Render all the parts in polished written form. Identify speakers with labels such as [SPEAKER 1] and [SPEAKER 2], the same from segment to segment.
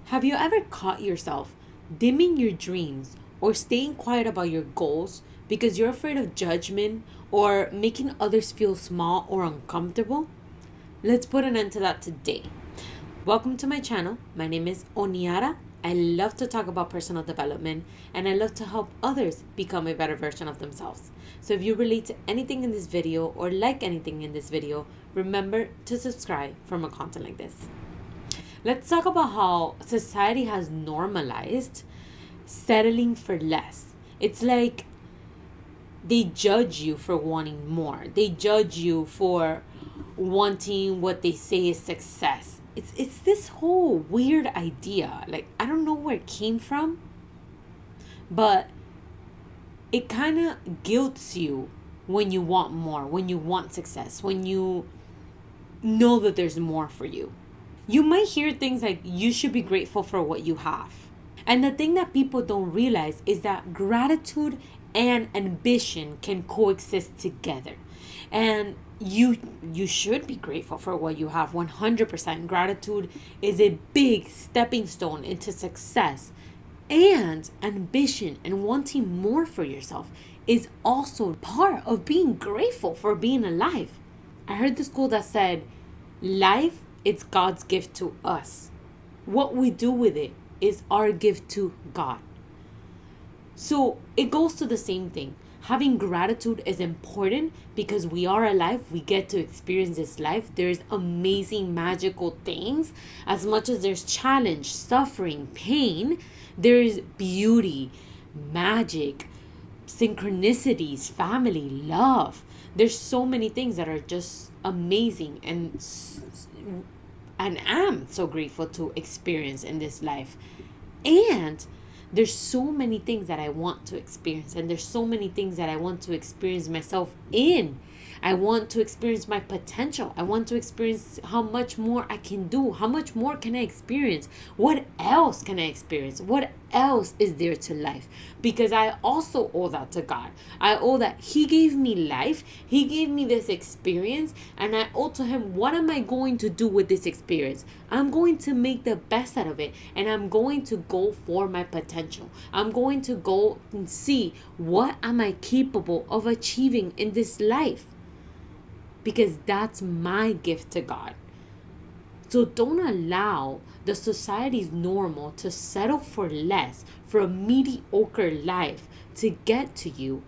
[SPEAKER 1] Have you ever caught yourself dimming your dreams or staying quiet about your goals because you're afraid of judgment or making others feel small or uncomfortable? Let's put an end to that today. Welcome to my channel. My name is Oniara. I love to talk about personal development and I love to help others become a better version of themselves. So if you relate to anything in this video or like anything in this video, remember to subscribe for more content like this. Let's talk about how society has normalized settling for less. It's like they judge you for wanting more. They judge you for wanting what they say is success. It's this whole weird idea. Like, I don't know where it came from, but it kind of guilts you when you want more, when you want success, when you know that there's more for you. You might hear things like you should be grateful for what you have. And the thing that people don't realize is that gratitude and ambition can coexist together. And you should be grateful for what you have 100%. Gratitude is a big stepping stone into success. And ambition and wanting more for yourself is also part of being grateful for being alive. I heard this quote that said, life, it's God's gift to us. What we do with it is our gift to God. So it goes to the same thing. Having gratitude is important because we are alive. We get to experience this life. There's amazing, magical things. As much as there's challenge, suffering, pain, there is beauty, magic, synchronicities, family, love. There's so many things that are just amazing and am so grateful to experience in this life. And there's so many things that I want to experience, and there's so many things that I want to experience myself in. I want to experience my potential. I want to experience how much more I can do. How much more can I experience? What else can I experience? What else is there to life? Because I also owe that to God. I owe that He gave me life. He gave me this experience. And I owe to Him, what am I going to do with this experience? I'm going to make the best out of it. And I'm going to go for my potential. I'm going to go and see what am I capable of achieving in this life. Because that's my gift to God. So don't allow the society's normal to settle for less, for a mediocre life, to get to you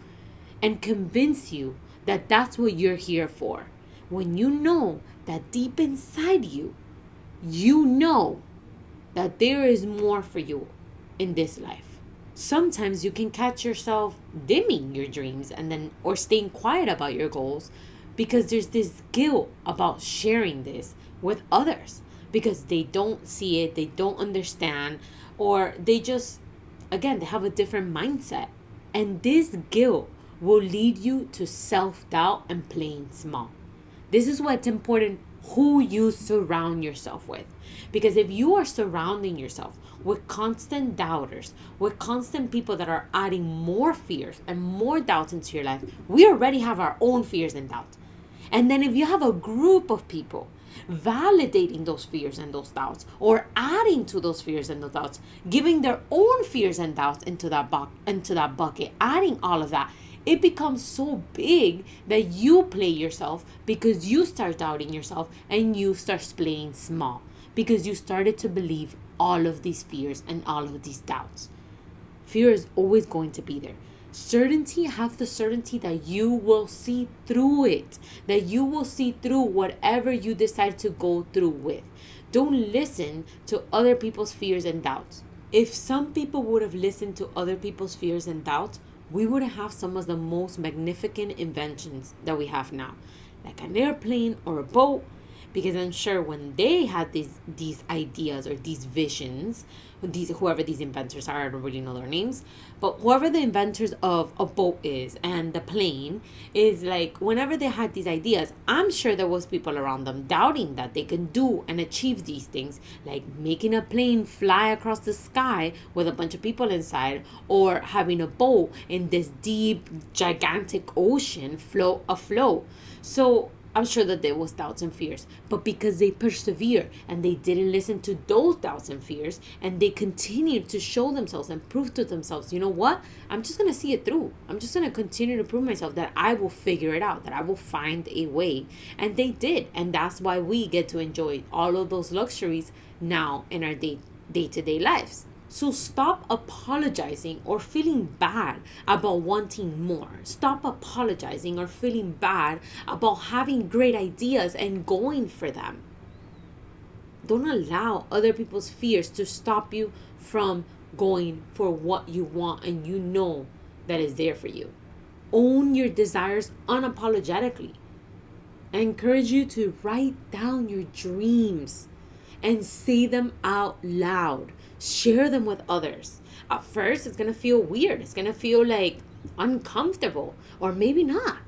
[SPEAKER 1] and convince you that that's what you're here for. When you know that deep inside you, you know that there is more for you in this life. Sometimes you can catch yourself dimming your dreams or staying quiet about your goals because there's this guilt about sharing this with others because they don't see it, they don't understand, or they just, again, they have a different mindset. And this guilt will lead you to self-doubt and playing small. This is why it's important who you surround yourself with. Because if you are surrounding yourself with constant doubters, with constant people that are adding more fears and more doubts into your life, we already have our own fears and doubts. And then if you have a group of people validating those fears and those doubts, or adding to those fears and those doubts, giving their own fears and doubts into that bucket, adding all of that, it becomes so big that you play yourself because you start doubting yourself and you start playing small because you started to believe all of these fears and all of these doubts. Fear is always going to be there. Certainty, have the certainty that you will see through it, that you will see through whatever you decide to go through with. Don't listen to other people's fears and doubts. If some people would have listened to other people's fears and doubts, we would have some of the most magnificent inventions that we have now, like an airplane or a boat. Because I'm sure when they had these ideas or these visions, whoever these inventors are, I don't really know their names, but whoever the inventors of a boat is and the plane is, like, whenever they had these ideas, I'm sure there was people around them doubting that they can do and achieve these things, like making a plane fly across the sky with a bunch of people inside, or having a boat in this deep, gigantic ocean float afloat. So I'm sure that there was doubts and fears, but because they persevere and they didn't listen to those doubts and fears, and they continued to show themselves and prove to themselves, you know what? I'm just going to see it through. I'm just going to continue to prove myself that I will figure it out, that I will find a way. And they did. And that's why we get to enjoy all of those luxuries now in our day-to-day lives. So stop apologizing or feeling bad about wanting more. Stop apologizing or feeling bad about having great ideas and going for them. Don't allow other people's fears to stop you from going for what you want and you know that is there for you. Own your desires unapologetically. I encourage you to write down your dreams and say them out loud. Share them with others. At first, it's going to feel weird. It's going to feel like uncomfortable, or maybe not.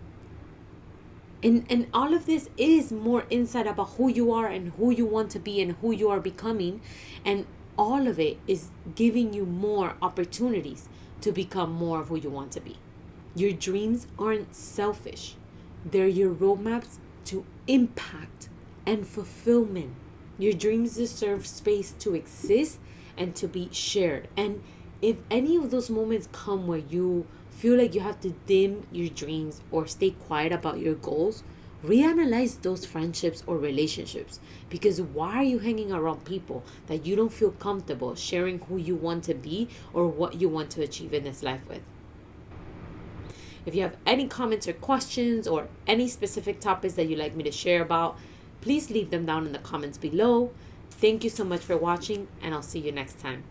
[SPEAKER 1] And all of this is more insight about who you are and who you want to be and who you are becoming. And all of it is giving you more opportunities to become more of who you want to be. Your dreams aren't selfish. They're your roadmaps to impact and fulfillment. Your dreams deserve space to exist and to be shared. And if any of those moments come where you feel like you have to dim your dreams or stay quiet about your goals, reanalyze those friendships or relationships. Because why are you hanging around people that you don't feel comfortable sharing who you want to be or what you want to achieve in this life with? If you have any comments or questions or any specific topics that you'd like me to share about, please leave them down in the comments below. Thank you so much for watching, and I'll see you next time.